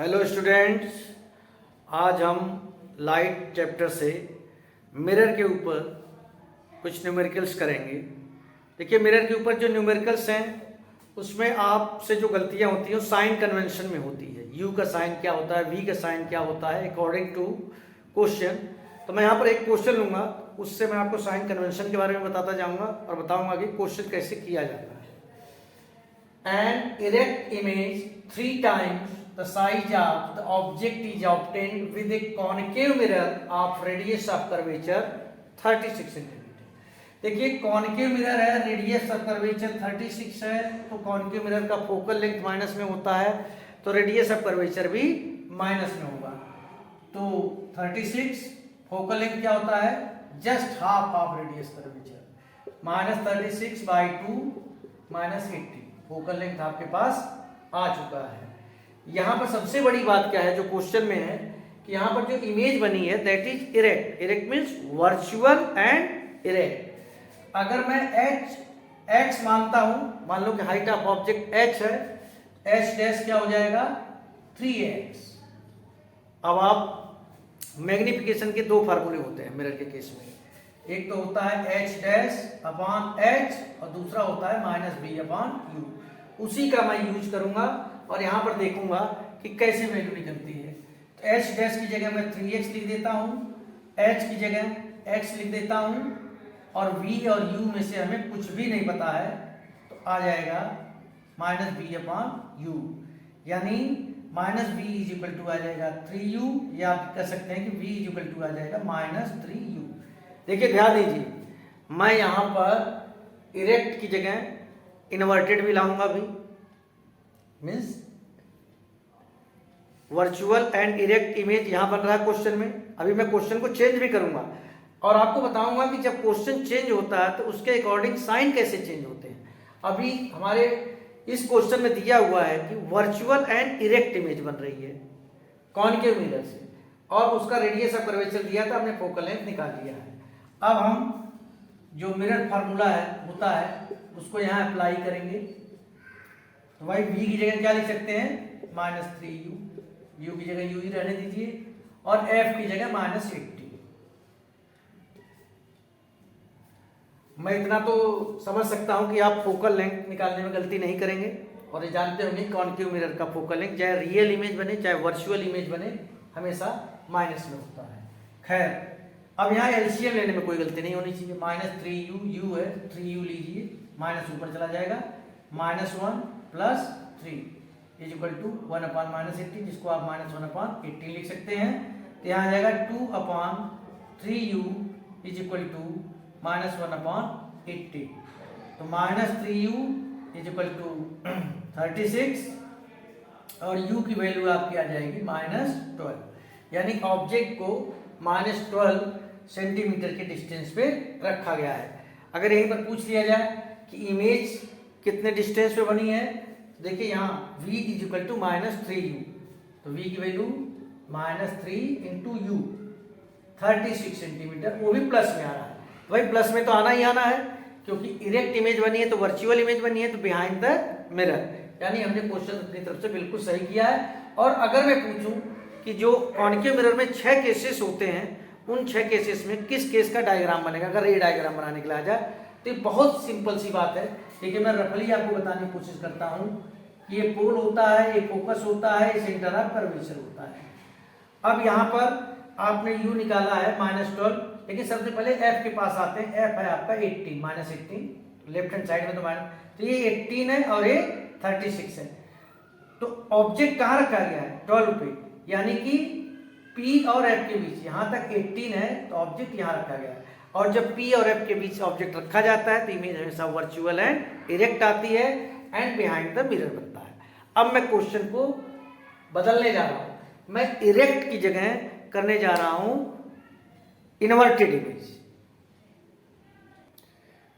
Hello students, आज हम light chapter से मिरर के ऊपर कुछ न्यूमेरिकल्स करेंगे। देखिए, मिरर के ऊपर जो न्यूमेरिकल्स हैं उसमें आपसे जो गलतियां होती हैं वो साइन कन्वेंशन में होती है। यू का साइन क्या होता है, वी का साइन क्या होता है अकॉर्डिंग टू क्वेश्चन। तो मैं यहाँ पर एक क्वेश्चन लूँगा, उससे मैं आपको साइन कन्वेंशन के बारे में बताता जाऊँगा और बताऊँगा कि क्वेश्चन कैसे किया जाता है। An erect image 3 times the size of the object is obtained with a concave mirror of radius of curvature 36 cm। देखिए, कॉनकेव मिरर है, रेडियस ऑफ कर्वेचर 36 है, तो कॉनकेव मिरर का फोकल लेंथ माइनस में होता है, तो रेडियस ऑफ कर्वेचर भी माइनस में होगा। तो 36 फोकल लेंथ क्या होता है, just half of radius curvature, -36/2 -80 focal length आपके पास आ चुका है। यहाँ पर सबसे बड़ी बात क्या है जो क्वेश्चन में है कि यहाँ पर जो इमेज बनी है that is erect. Erect means virtual and erect. अगर मैं x मानता हूं, मान लो कि हाइट ऑफ ऑब्जेक्ट h है, h डैश क्या हो जाएगा 3x। अब आप मैग्निफिकेशन के दो फार्मूले होते हैं मिरर के केस में, एक तो होता है h डैश अपॉन h और दूसरा होता है -b/u। उसी का मैं यूज करूंगा और यहां पर देखूंगा कि कैसे वैल्यू निकलती है। तो h डैश की जगह मैं 3x लिख देता हूं, h की जगह x लिख देता हूं और v और u में से हमें कुछ भी नहीं पता है, तो आ जाएगा -b/u, यानी -b आ जाएगा 3u, या आप कह सकते हैं कि v आ जाएगा -3u। देखिए, ध्यान दीजिए, मैं यहां पर इरेक्ट की जगह इन्वर्टेड भी लाऊंगा भी, means virtual and erect image यहां बन रहा है क्वेश्चन में। अभी मैं क्वेश्चन को चेंज भी करूंगा और आपको बताऊंगा कि जब क्वेश्चन चेंज होता है तो उसके अकॉर्डिंग साइन कैसे चेंज होते हैं। अभी हमारे इस क्वेश्चन में दिया हुआ है कि वर्चुअल एंड इरेक्ट इमेज बन रही है कॉनकेव मिरर से, और उसका रेडियस ऑफ कर्वेचर दिया था, हमने फोकल लेंथ निकाल लिया है। अब हम जो मिरर फार्मूला है होता है उसको यहाँ अप्लाई करेंगे। तो भाई v की जगह क्या लिख सकते हैं -3u, u की जगह u ही रहने दीजिए, और f की जगह -80। मैं इतना तो समझ सकता हूं कि आप फोकल लेंथ निकालने में गलती नहीं करेंगे और ये जानते होंगे कॉनकेव मिरर का फोकल लेंथ चाहे रियल इमेज बने चाहे वर्चुअल इमेज बने हमेशा माइनस में होता है। खैर, अब यहाँ एलसीएम लेने में कोई गलती नहीं होनी चाहिए। -3u, u है 3u लीजिए, माइनस ऊपर चला जाएगा, -1 + 3 = 1/-80, जिसको आप -1/80 लिख सकते हैं। तो यहाँ आ जाएगा 2/3u = -1/80। तो -3u = 36 और u की वैल्यू आपकी आ जाएगी -12, यानी ऑब्जेक्ट को -12 सेंटीमीटर के डिस्टेंस पे रखा गया है। अगर यहीं पर पूछ लिया जाए कि इमेज कितने डिस्टेंस पे बनी है, देखिए यहाँ v = -3u, तो v की वैल्यू -3 × u 36 सेंटीमीटर, वो भी प्लस में आ रहा है। भाई प्लस में तो आना ही आना है, क्योंकि इरेक्ट इमेज बनी है तो वर्चुअल इमेज बनी है, तो बिहाइंड द मिरर, यानी हमने क्वेश्चन अपनी तरफ से बिल्कुल सही किया है। और अगर मैं पूछूं कि जो कॉनकेव मिरर में 6 केसेस होते हैं, उन 6 केसेस में किस केस का डायग्राम बनेगा, अगर ये डायग्राम बनाने के लिए आ जाए, तो ये बहुत सिंपल सी बात है। देखिए, मैं रफली आपको बताने की कोशिश करता हूँ कि ये पोल होता है, ये फोकस होता है, ये सेंटर ऑफ कर्वेचर होता है। अब यहाँ पर आपने u निकाला है -12, लेकिन सबसे पहले f के पास आते हैं। f है आपका 18, -18 लेफ्ट हैंड साइड में, तो ये 18 है और ये 36 है। तो ऑब्जेक्ट कहाँ रखा गया है 12 पे, यानी कि P और F के बीच, यहाँ तक 18 है तो ऑब्जेक्ट यहाँ रखा गया है। और जब P और F के बीच ऑब्जेक्ट रखा जाता है तो इमेज हमेशा वर्चुअल एंड इरेक्ट आती है एंड बिहाइंड द मिरर बनता है। अब मैं क्वेश्चन को बदलने जा रहा हूँ, मैं इरेक्ट की जगह करने जा रहा हूँ इन्वर्टेड इमेज।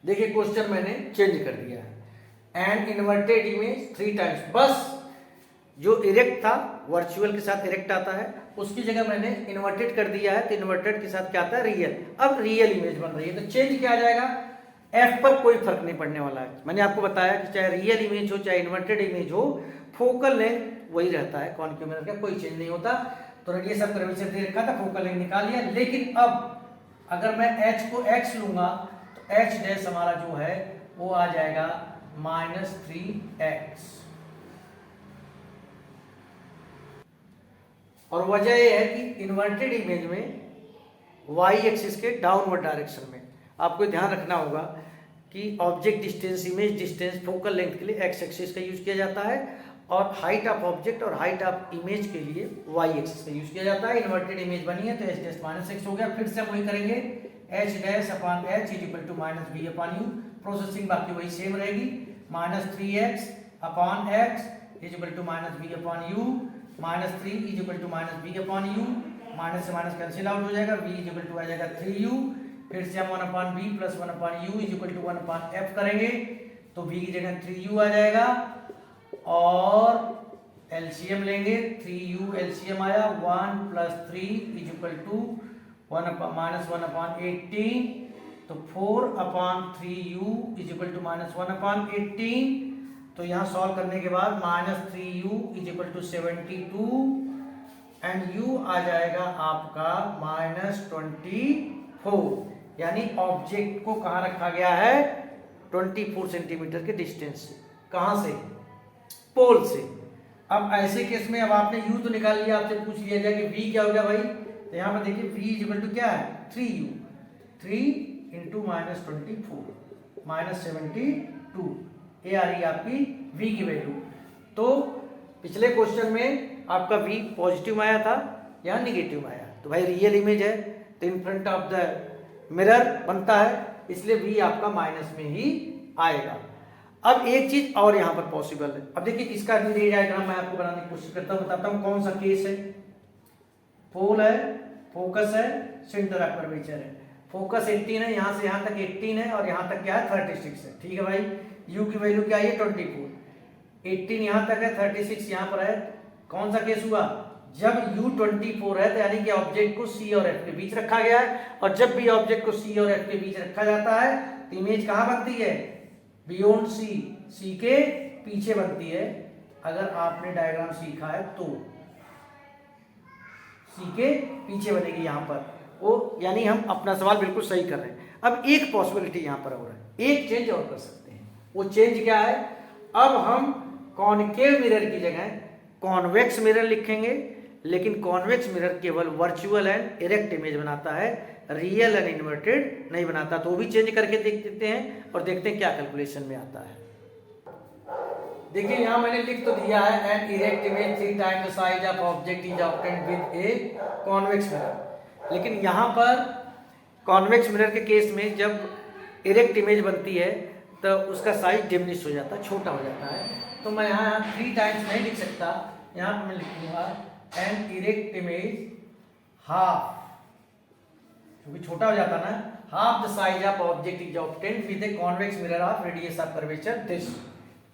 देखिए, क्वेश्चन मैंने चेंज कर दिया है, एंड इन्वर्टेड इमेज 3 टाइम्स। बस जो इरेक्ट था वर्चुअल के साथ इरेक्ट आता है, उसकी जगह मैंने इन्वर्टेड कर दिया है, तो इन्वर्टेड के साथ क्या आता है रियल। अब रियल इमेज बन रही है, तो चेंज क्या आ जाएगा, एफ पर कोई फर्क नहीं पड़ने वाला है। मैंने आपको बताया कि चाहे रियल इमेज हो चाहे इन्वर्टेड इमेज हो, फोकल लेंथ वही रहता है, कॉन्केव मिरर का कोई चेंज नहीं होता। तो रेडियस ऑफ कर्वेचर दे रखा था, फोकल लेंथ निकाल लिया। लेकिन अब अगर मैं h को x लूंगा तो h डैश हमारा जो है वो आ जाएगा -3x। और वजह यह है कि इन्वर्टेड इमेज में y एक्सिस के डाउनवर्ड डायरेक्शन में आपको ध्यान रखना होगा कि object distance, image distance focal length के लिए x एक्सिस का यूज किया जाता है और हाइट ऑफ ऑब्जेक्ट और हाइट ऑफ इमेज के लिए y एक्सिस का यूज किया जाता है। इन्वर्टेड इमेज बनी है तो h डैश -x हो गया। फिर से हम वही करेंगे, h dash upon h is equal to -v upon u। Processing बाकी वही सेम रहेगी, -3x upon x is equal to -v upon u, -3 is equal to -v upon u, minus से माइनस कैंसिल आउट हो जाएगा, v is equal to आ जाएगा 3u। फिर से हम 1 upon v plus 1 upon u is equal to 1 upon f करेंगे तो v की जगह 3u आ जाएगा और एलसीएम लेंगे, 3u एलसीएम आया, 1 plus 3 is equal to minus 1 upon 18, तो 4 upon 3u is equal to -1 upon 18। तो यहाँ सॉल्व करने के बाद -3u is equal to 72 and u आ जाएगा आपका -24। यानी ऑब्जेक्ट को कहाँ रखा गया है, 24 सेंटीमीटर के डिस्टेंस से। कहाँ से, पोल से। अब ऐसे केस में अब आपने u तो निकाल लिया, आपसे पूछ लिया जाए कि v क्या हो गया भाई, तो यहाँ पर देखिए v इज इक्वल टू क्या है 3u, 3 इंटू -24 -72, ये आ रही है आपकी v की वैल्यू। तो पिछले क्वेश्चन में आपका v पॉजिटिव आया था, यहाँ निगेटिव आया। तो भाई रियल इमेज है तो in front of the mirror बनता है, इसलिए v आपका माइनस में ही आएगा। अब एक चीज और यहाँ पर पॉसिबल है। अब देखिए इसका रे डायग्राम मैं आपको बनाने की कोशिश करता हूँ, बताता हूँ कौन सा केस है। पोल है, फोकस है, सेंटर ऑफ कर्वेचर है। फोकस 18 है, यहाँ से यहाँ तक 18 है और यहाँ तक क्या है 36 है। ठीक है भाई, u की वैल्यू क्या है 24, 18 यहाँ तक है, 36 यहाँ पर है। कौन सा केस हुआ, जब u 24 है तो यानी कि ऑब्जेक्ट को c और f के बीच रखा गया है, और जब भी ऑब्जेक्ट को c और f के बीच रखा जाता है तो इमेज कहाँ बनती है, बियॉन्ड c के पीछे बनती है। अगर आपने डायग्राम सीखा है तो c के पीछे बनेगी यहाँ पर वो, यानी हम अपना सवाल बिल्कुल सही कर रहे हैं। अब एक पॉसिबिलिटी यहाँ पर हो रहा है, एक चेंज और कर सकते हैं। वो चेंज क्या है, अब हम कॉनकेव मिरर की जगह कॉन्वेक्स मिरर लिखेंगे, लेकिन कॉन्वेक्स मिरर केवल वर्चुअल एंड इरेक्ट इमेज बनाता है, रियल एंड इन्वर्टेड नहीं बनाता। तो वो भी चेंज करके देख देते हैं और देखते हैं क्या कैलकुलेशन में आता है। देखिए यहाँ मैंने लिख तो दिया है, an erect image 3 times the size of object is obtained with a convex mirror. लेकिन यहाँ पर कॉन्वेक्स मिरर के केस में जब इरेक्ट इमेज बनती है तो उसका साइज डिमिनिश हो जाता है, छोटा हो जाता है। तो मैं यहाँ 3 टाइम्स नहीं लिख सकता, यहाँ पर मैं लिखूंगा एन इरेक्ट इमेज हाफ, क्योंकि छोटा हो जाता ना, half the size of object is obtained with a convex mirror of radius of curvature this.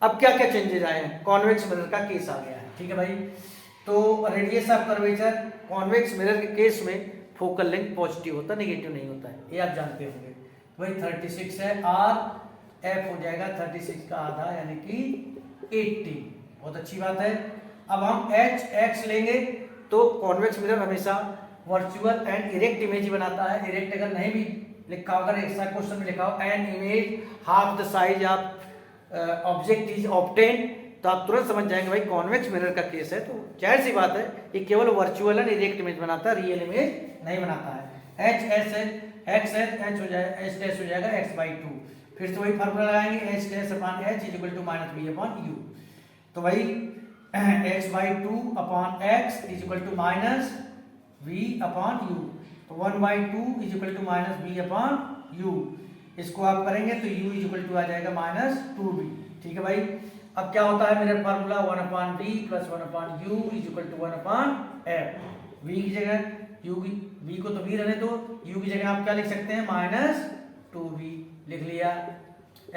अब क्या क्या चेंजेस आए हैं, कॉन्वेक्स मिरर का केस आ गया है। ठीक है भाई, तो radius of curvature convex mirror के केस में फोकल लेंथ पॉजिटिव होता है, नेगेटिव नहीं होता है, ये आप जानते होंगे। वही 36 है, आर एफ हो जाएगा 36 का आधा यानी कि 80। बहुत अच्छी बात है। अब हम एच एक्स लेंगे तो कॉन्वेक्स मिरर हमेशा वर्चुअल एंड इरेक्ट इमेज ही बनाता है। इरेक्ट अगर नहीं भी लिखा होगा, ऐसा क्वेश्चन में लिखा हो an image half the size of object is obtained, तो आप तुरंत समझ जाएंगे भाई कॉन्वेक्स मिरर का केस है। तो जाहिर सी बात है ये केवल वर्चुअल एंड इरेक्ट इमेज बनाता है, रियल इमेज नहीं बनाता है। एच एस एक्स एच हो जाएगा, एच डैश हो जाएगा x/2। फिर से वही फार्मूला लगाएंगे, H dash upon H is equal to -b upon u। तो भाई x/2 upon x is equal to -v upon u, तो 1/2 is equal to -b upon u। इसको आप करेंगे तो u इज इक्वल टू आ जाएगा -2b। ठीक है भाई, अब क्या होता है मेरा formula 1/d plus 1/u is equal to 1/f। v की जगह v को तो v रहने दो, u की जगह आप क्या लिख सकते हैं -2v लिख लिया।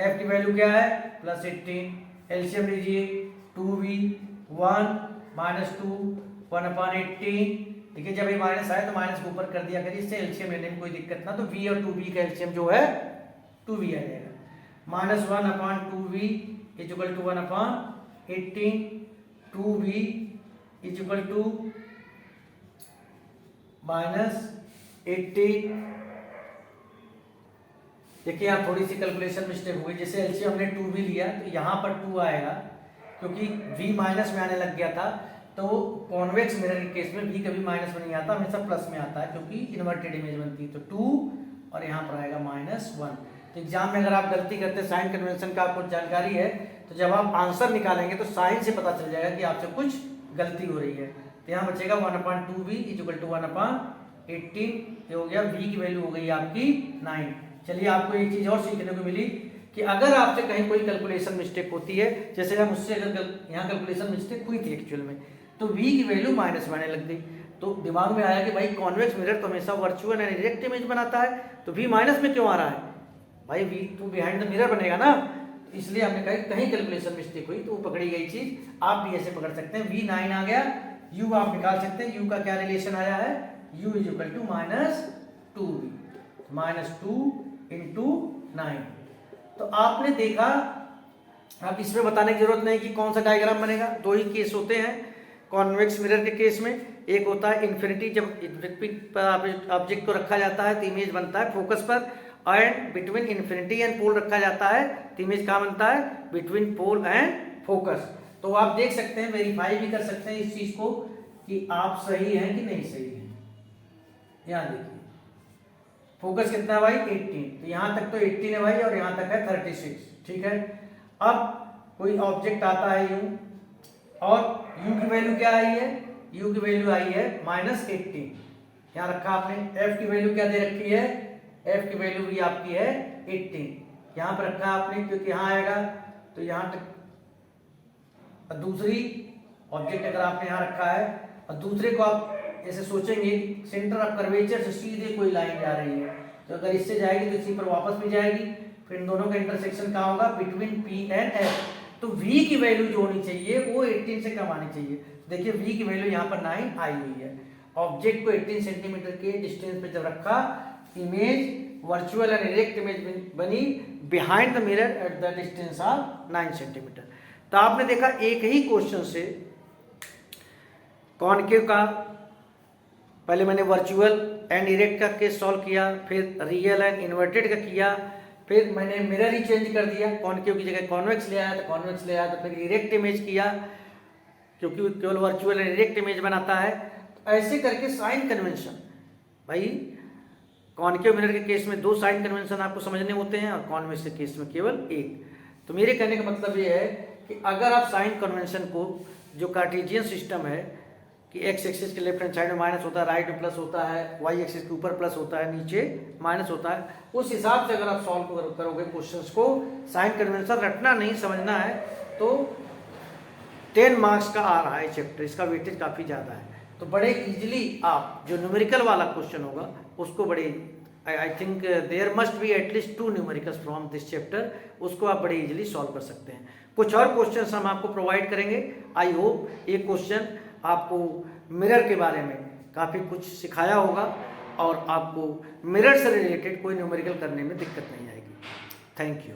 f की वैल्यू क्या है +18, एलसीएम लीजिए 2v 1 -2 1/18। देखिए जब ये माइनस आए तो माइनस को ऊपर कर दिया करिए, इससे एलसीएम लेने में कोई दिक्कत ना। तो v और 2v का एलसीएम जो है 2v आ जाएगा। -1/2v is equal to 1/18, 2v is equal to -80। देखिए यहाँ थोड़ी सी कैलकुलेशन मिस्टेक हो गई, जैसे एलसीएम हमने 2v लिया तो यहाँ पर 2 आएगा, क्योंकि v माइनस में आने लग गया था। तो कॉन्वेक्स मिरर के केस में v कभी माइनस में नहीं आता, हमेशा प्लस में आता है, क्योंकि इन्वर्टेड इमेज बनती है। तो 2 और यहाँ पर आएगा -1। तो एग्जाम में अगर आप गलती करते साइन कन्वेंशन का आपको जानकारी है, तो जब आप आंसर निकालेंगे तो साइन से पता चल जाएगा कि आपसे कुछ गलती हो रही है। तो यहाँ बचेगा 1/2v इज इक्वल टू 1/18। ये हो गया, v की वैल्यू हो गई आपकी 9। चलिए आपको एक चीज और सीखने को मिली कि अगर आपसे कहीं कोई कैलकुलेशन मिस्टेक होती है, जैसे हम मुझसे अगर यहाँ कैलकुलेशन मिस्टेक हुई थी एक्चुअल में, तो v की वैल्यू माइनस में आने लग गई, तो दिमाग में आया कि भाई कॉन्वेक्स मिरर तो हमेशा वर्चुअल एंड डायरेक्ट इमेज बनाता है, तो v माइनस में क्यों आ रहा है भाई, v तो बिहाइंड द मिरर बनेगा ना। इसलिए हमने कहा कहीं कैलकुलेशन मिस्टेक हुई तो वो पकड़ी गई चीज, आप भी ऐसे पकड़ सकते हैं। v 9 आ गया, u आप निकाल सकते हैं, u का क्या रिलेशन आया है, u is equal to -2v, -2 into 9। तो आपने देखा, अब इसमें बताने की जरूरत नहीं कि कौन सा डायग्राम बनेगा। दो ही केस होते हैं कॉन्वेक्स मिरर के केस में, एक होता है इन्फिनिटी, जब ऑब्जेक्ट को रखा जाता है तो इमेज बनता है फोकस पर, and between infinity and pole रखा जाता है तो इमेज कहाँ बनता है, बिटवीन पोल एंड फोकस। तो आप देख सकते हैं, वेरीफाई भी कर सकते हैं इस चीज को कि आप सही हैं कि नहीं सही हैं। यहाँ देखिए फोकस कितना है भाई, 18, तो यहाँ तक तो 18 है भाई, और यहाँ तक है 36, ठीक है। अब कोई ऑब्जेक्ट आता है यूं, और u की वैल्यू क्या आई है, u की वैल्यू आई है -18, यहाँ रखा आपने। f की वैल्यू क्या दे रखी है, f की वैल्यू भी आपकी है 18, यहाँ पर रखा आपने, क्योंकि यहाँ आएगा तो यहाँ तक। दूसरी ऑब्जेक्ट अगर आपने यहाँ रखा है, और दूसरे को आप ऐसे सोचेंगे सेंटर ऑफ कर्वेचर से सीधे कोई लाइन जा रही है, तो अगर इससे जाएगी तो इसी पर वापस भी जाएगी, फिर इन दोनों का इंटरसेक्शन कहाँ होगा, बिटवीन p एंड f। तो v की वैल्यू जो होनी चाहिए वो 18 से कम आनी चाहिए। देखिए v की वैल्यू यहाँ पर 9 आई हुई है। ऑब्जेक्ट को 18 सेंटीमीटर के डिस्टेंस पे जब रखा, image virtual and direct image बनी behind the mirror at the distance of 9 centimetre. तो आपने देखा एक ही क्वेश्चन से कॉनकेव का, पहले मैंने वर्चुअल एंड डायरेक्ट का केस सॉल्व किया, फिर रियल एंड इन्वर्टेड का किया, फिर मैंने मिरर ही चेंज कर दिया, कॉनकेव की जगह कॉन्वेक्स ले आया तो कॉन्वेक्स ले आया, तो फिर डायरेक्ट इमेज किया क्योंकि केवल वर्चुअल एंड डायरेक्ट इमेज बनाता है। तो ऐसे करके साइन कन्वेंशन, भाई कॉनकेव मिरर के केस में 2 साइन कन्वेंशन आपको समझने होते हैं, और कॉन्वेक्स के केस में केवल 1। तो मेरे कहने का मतलब ये है कि अगर आप साइन कन्वेंशन को, जो कार्टेशियन सिस्टम है कि एक्स एक्सिस के लेफ्ट हैंड साइड में माइनस होता है, राइट में प्लस होता है, वाई एक्सिस के ऊपर प्लस होता है, नीचे माइनस होता है, उस हिसाब से अगर आप सॉल्व करोगे क्वेश्चंस को, साइन कन्वेंशन रटना नहीं समझना है, तो 10 मार्क्स का आ रहा है चैप्टर, इसका वेटेज काफ़ी ज़्यादा है। तो बड़े इजीली आप जो न्यूमेरिकल वाला क्वेश्चन होगा उसको बड़े, I think there must be at least 2 numericals from this chapter, उसको आप बड़े इजीली सॉल्व कर सकते हैं। कुछ और क्वेश्चंस हम आपको प्रोवाइड करेंगे। आई होप ये क्वेश्चन आपको मिरर के बारे में काफ़ी कुछ सिखाया होगा, और आपको मिरर से रिलेटेड कोई न्यूमेरिकल करने में दिक्कत नहीं आएगी। Thank you.